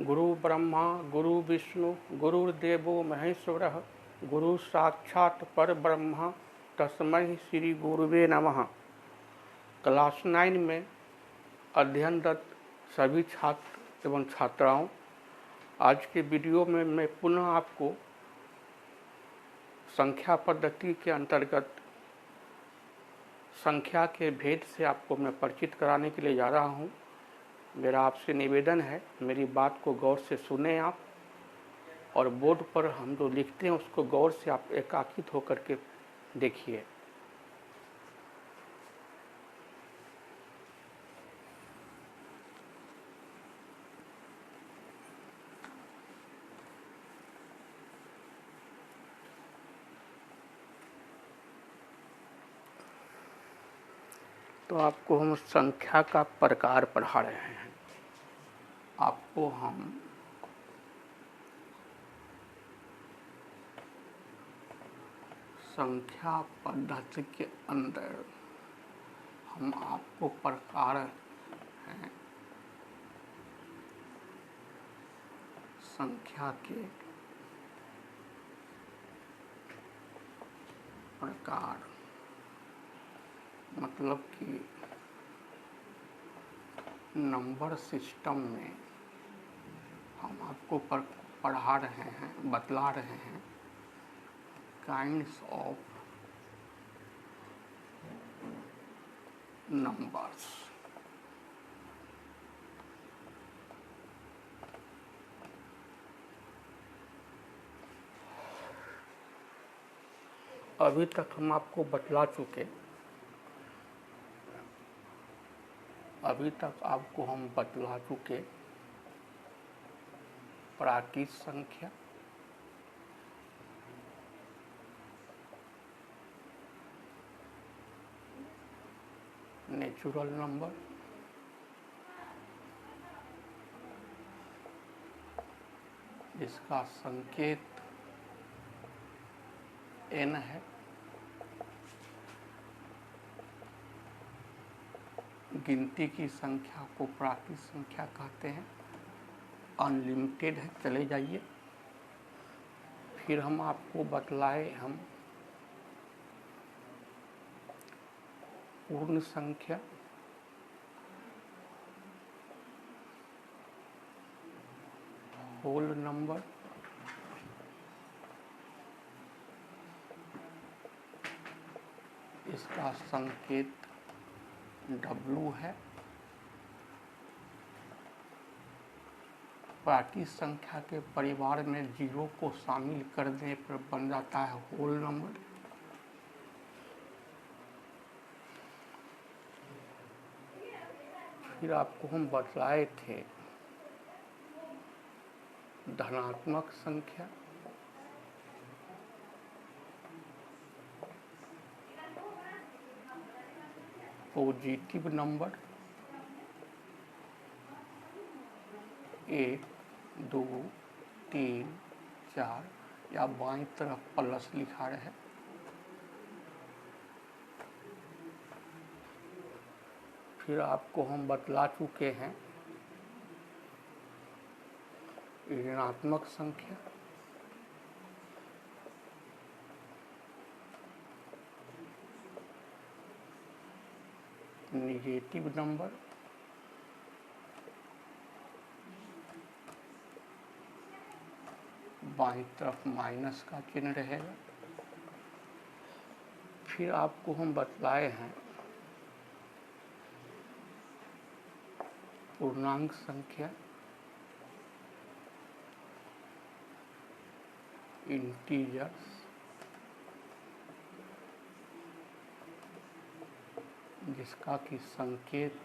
गुरु ब्रह्मा गुरु विष्णु गुरुर्देवो महेश्वरः गुरु साक्षात पर ब्रह्म तस्मै श्री गुरुवे नमः। क्लास 9 में अध्ययनरत सभी छात्र एवं छात्राओं, आज के वीडियो में मैं पुनः आपको संख्या पद्धति के अंतर्गत संख्या के भेद से आपको मैं परिचित कराने के लिए जा रहा हूँ। मेरा आपसे निवेदन है, मेरी बात को गौर से सुने आप, और बोर्ड पर हम जो लिखते हैं उसको गौर से आप एकाकित होकर के देखिए। तो आपको हम संख्या का प्रकार पढ़ा रहे हैं। आपको हम संख्या पद्धति के अंदर हम आपको प्रकार हैं संख्या के प्रकार, मतलब कि नंबर सिस्टम में हम आपको पढ़ा रहे हैं, बतला रहे हैं काइंड्स ऑफ नंबर्स। अभी तक हम आपको बतला चुके, प्राकृत संख्या, नेचुरल नंबर, जिसका संकेत n है, गिनती की संख्या को प्राकृत संख्या कहते हैं, अनलिमिटेड है। चले जाइए। फिर हम आपको बतलाए हम पूर्ण संख्या, होल नंबर, इसका संकेत W है। प्राकृत संख्या के परिवार में जीरो को शामिल कर देने पर बन जाता है होल नंबर। फिर आपको हम बतलाए थे धनात्मक संख्या, पॉजिटिव नंबर, 1 2 3 4, या बाईं तरफ प्लस लिखा रहे। फिर आपको हम बतला चुके हैं ऋणात्मक संख्या, निगेटिव नंबर, बाईं तरफ माइनस का चिन्ह रहेगा। फिर आपको हम बतलाए हैं पूर्णांक संख्या, इंटीजर्स, जिसका कि संकेत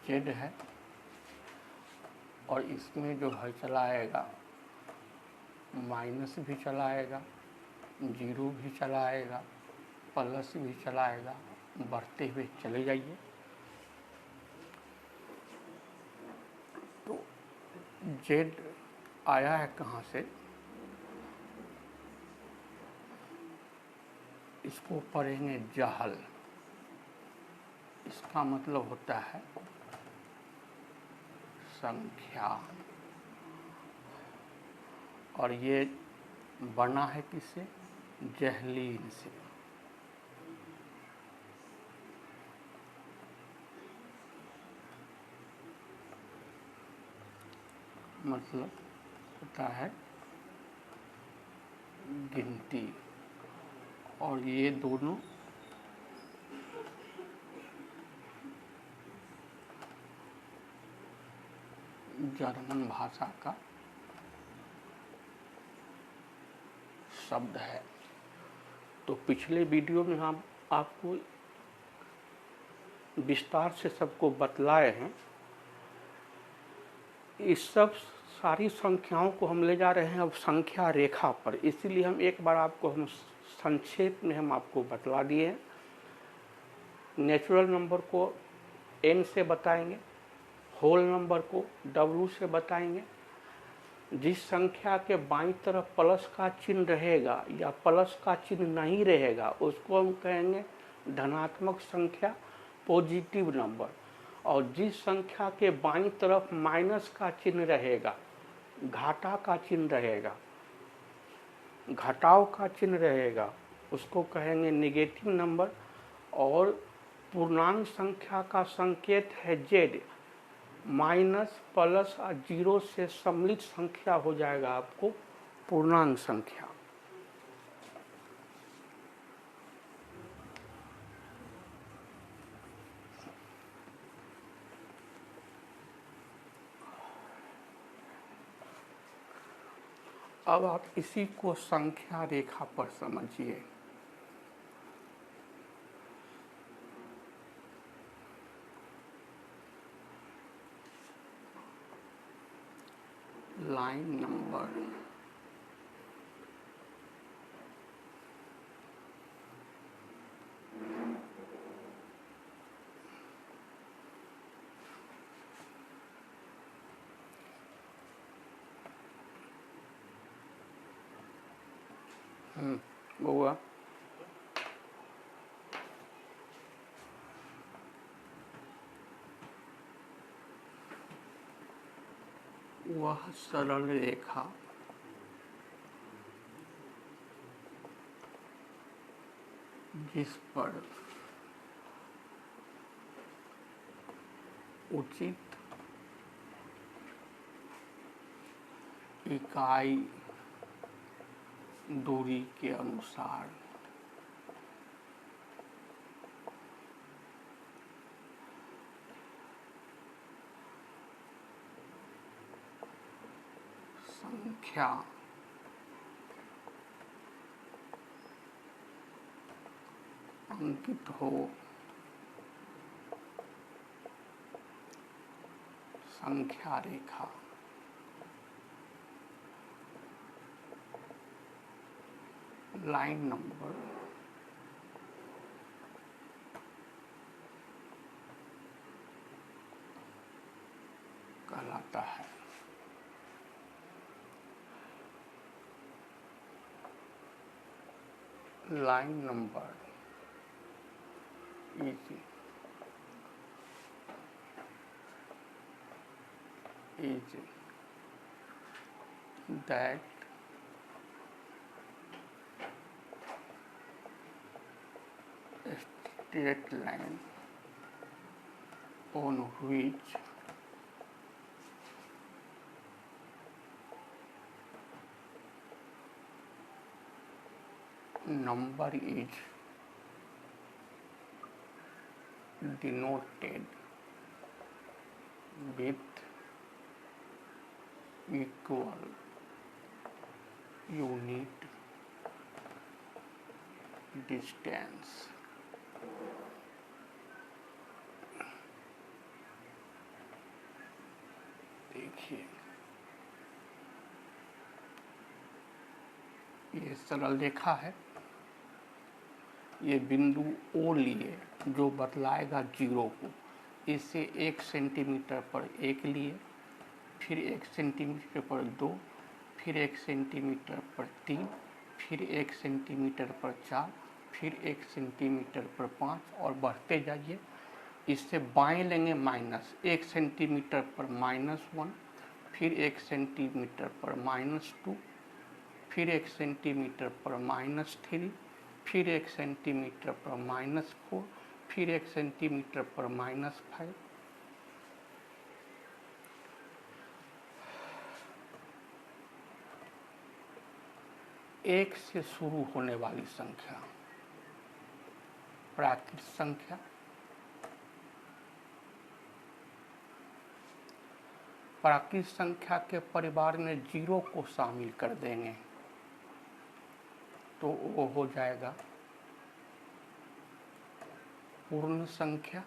Z है, और इसमें जो है चलाएगा माइनस भी चलाएगा, जीरो भी चलाएगा, प्लस भी चलाएगा, बढ़ते हुए चले जाइए। तो Z आया है कहाँ से? इसको पढ़ेंगे जहल। इसका मतलब होता है संख्या, और ये बना है किससे? जहलीन से। मतलब होता है गिनती, और ये दोनों जर्मन भाषा का शब्द है। तो पिछले वीडियो में हम आपको विस्तार से सबको बतलाए हैं। इस सब सारी संख्याओं को हम ले जा रहे हैं अब संख्या रेखा पर, इसीलिए हम एक बार आपको हम संक्षेप में हम आपको बतला दिए हैं। नेचुरल नंबर को n से बताएंगे, होल नंबर को w से बताएंगे। जिस संख्या के बाईं तरफ प्लस का चिन्ह रहेगा या प्लस का चिन्ह नहीं रहेगा उसको हम कहेंगे धनात्मक संख्या, पॉजिटिव नंबर। और जिस संख्या के बाईं तरफ माइनस का चिन्ह रहेगा, घाटा का चिन्ह रहेगा, घटाव का चिन्ह रहेगा, उसको कहेंगे नेगेटिव नंबर। और पूर्णांक संख्या का संकेत है z, माइनस प्लस और जीरो से सम्मिलित संख्या हो जाएगा आपको पूर्णांक संख्या। अब आप इसी को संख्या रेखा पर समझिए। लाइन नंबर हुआ वह सरल रेखा जिस पर उचित इकाई दूरी के अनुसार संख्या अंकित हो, संख्या रेखा। लाइन नंबर कहलाता है। Line number is that straight line on which number is denoted with equal unit distance। देखिए ये सरल रेखा है, ये बिंदु O लिए जो बतलाएगा जीरो को, इससे 1 सेंटीमीटर पर 1 लिए, फिर 1 सेंटीमीटर पर 2, फिर 1 सेंटीमीटर पर 3, फिर 1 सेंटीमीटर पर 4, फिर 1 सेंटीमीटर पर 5 और बढ़ते जाइए इससे बाएं लेंगे माइनस, 1 सेंटीमीटर पर -1, फिर 1 सेंटीमीटर पर -2, फिर 1 सेंटीमीटर पर -3, फिर 1 सेंटीमीटर पर -4, फिर 1 सेंटीमीटर पर -5। एक से शुरू होने वाली संख्या प्राकृत संख्या, प्राकृत संख्या के परिवार में 0 को शामिल कर देंगे तो वो हो जाएगा पूर्ण संख्या।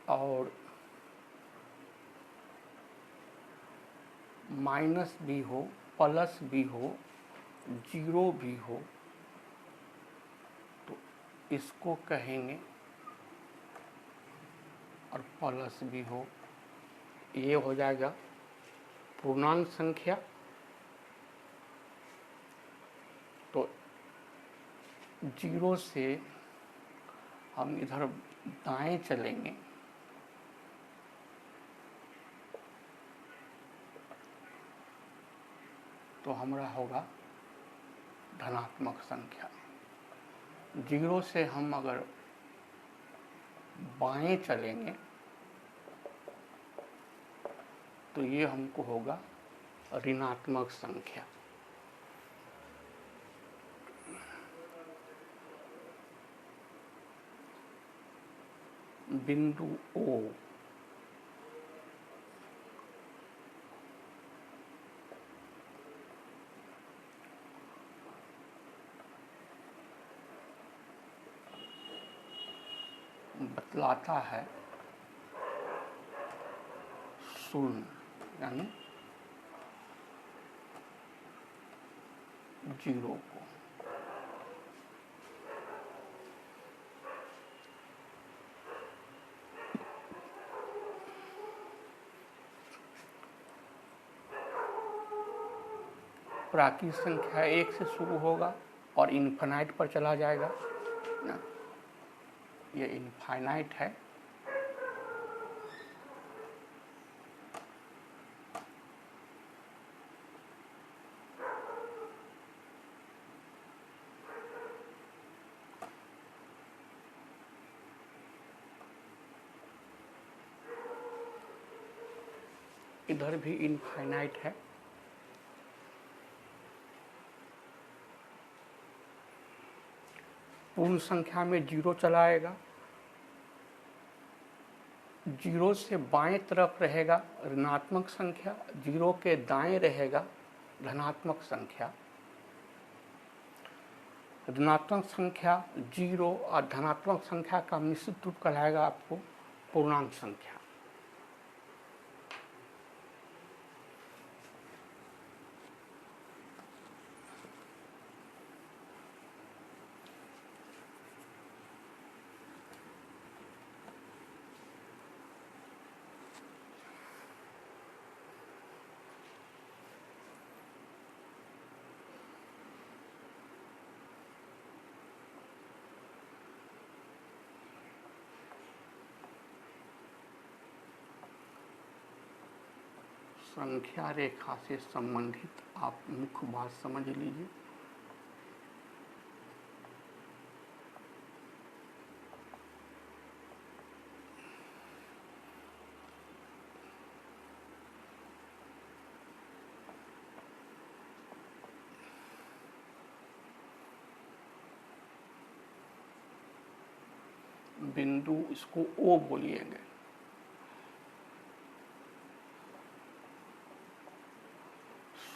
और माइनस भी हो, प्लस भी हो, 0 भी हो तो इसको कहेंगे, और प्लस भी हो, ये हो जाएगा पूर्णांक संख्या। तो 0 से हम इधर दाएं चलेंगे तो हमारा होगा धनात्मक संख्या। 0 से हम अगर बाएं चलेंगे तो ये हमको होगा ऋणात्मक संख्या। बिंदु O बतलाता है शून्य यानी 0 को। प्राकृत संख्या 1 से शुरू होगा और इनफाइनाइट पर चला जाएगा ना, ये इनफाइनाइट है। इधर भी इनफाइनाइट है। पूर्ण संख्या में 0 चला आएगा। 0 से बाएं तरफ रहेगा ऋणात्मक संख्या, 0 के दाएं रहेगा धनात्मक संख्या। ऋणात्मक संख्या 0 और धनात्मक संख्या का मिश्रित रूप कहलाएगा आपको पूर्णांक संख्या। संख्या रेखा से संबंधित आप मुख्य बात समझ लीजिए। बिंदु इसको O बोलिएगा।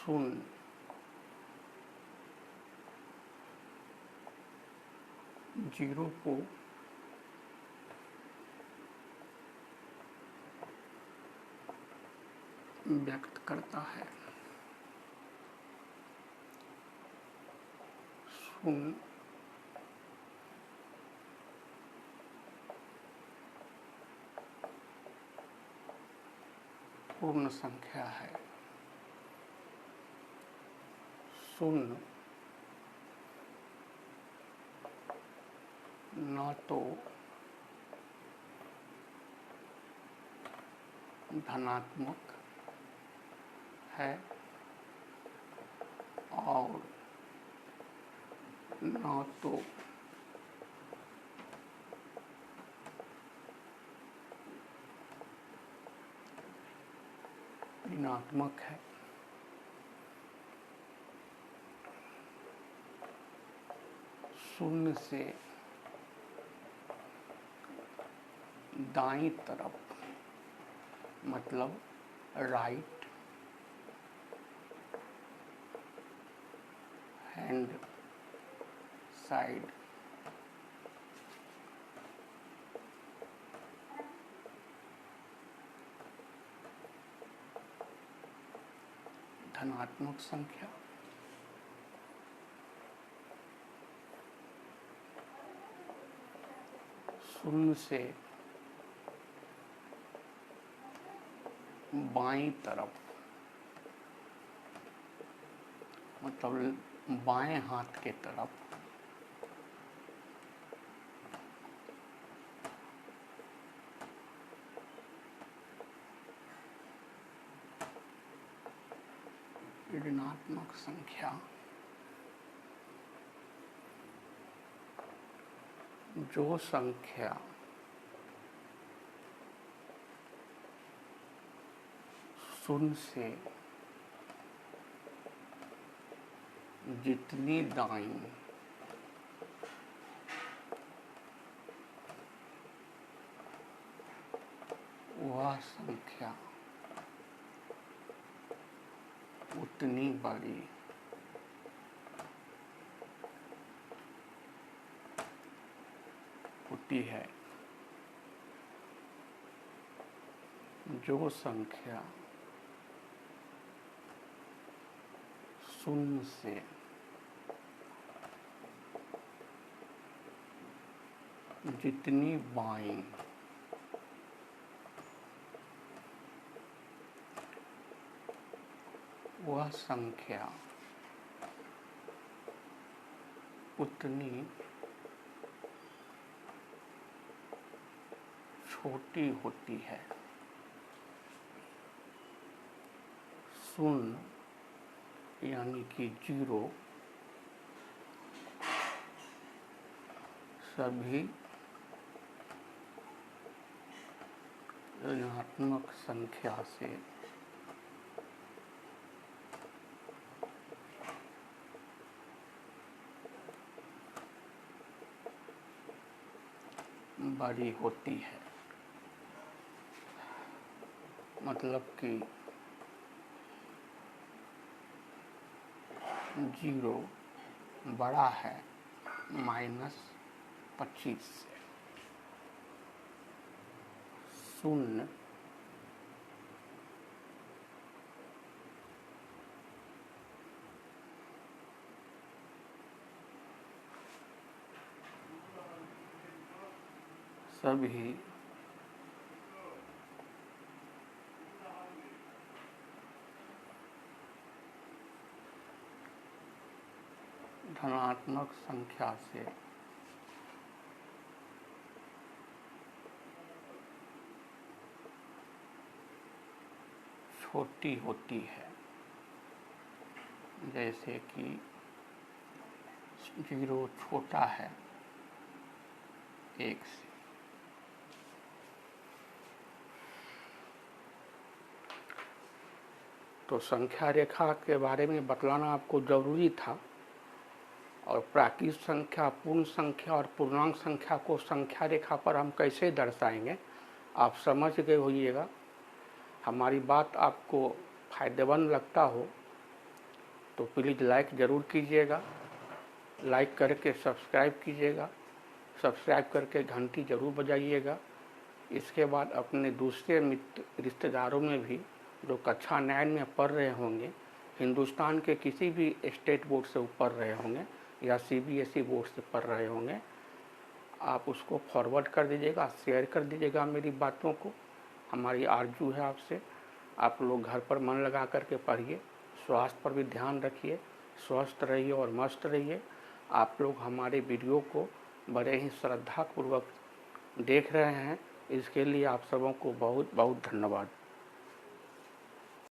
शून्य, 0 को व्यक्त करता है। शून्य पूर्ण संख्या है। शून्य न तो धनात्मक है और न तो ऋणात्मक है। शून्य से दाईं तरफ मतलब राइट हैंड साइड धनात्मक संख्या, शून्य से बाईं तरफ मतलब बाएं हाथ के तरफ ऋणात्मक संख्या जो संख्या शून्य से जितनी दाईं वह संख्या उतनी बड़ी होती है। जो संख्या शून्य से जितनी बाईं वह संख्या उतनी छोटी होती है। शून्य यानी कि 0 सभी ऋणात्मक संख्या से बड़ी होती है। मतलब कि 0 बड़ा है -25 से। शून्य सभी धनात्मक संख्या से छोटी होती है। जैसे कि 0 छोटा है 1 से। तो संख्या रेखा के बारे में बतलाना आपको जरूरी था। और प्राकृत संख्या, पूर्ण संख्या और पूर्णांक संख्या को संख्या रेखा पर हम कैसे दर्शाएंगे आप समझ गए होइएगा। हमारी बात आपको फायदेमंद लगता हो तो प्लीज़ लाइक ज़रूर कीजिएगा, लाइक करके सब्सक्राइब कीजिएगा, सब्सक्राइब करके घंटी ज़रूर बजाइएगा। इसके बाद अपने दूसरे मित्र रिश्तेदारों में भी जो कक्षा 9 में पढ़ रहे होंगे, हिंदुस्तान के किसी भी स्टेट बोर्ड से पढ़ रहे होंगे या CBSE बोर्ड से पढ़ रहे होंगे, आप उसको फॉरवर्ड कर दीजिएगा, शेयर कर दीजिएगा मेरी बातों को। हमारी आरजू है आपसे, आप लोग घर पर मन लगा करके पढ़िए, स्वास्थ्य पर भी ध्यान रखिए, स्वस्थ रहिए और मस्त रहिए। आप लोग हमारे वीडियो को बड़े ही श्रद्धापूर्वक देख रहे हैं। इसके लिए आप सबों को बहुत बहुत धन्यवाद।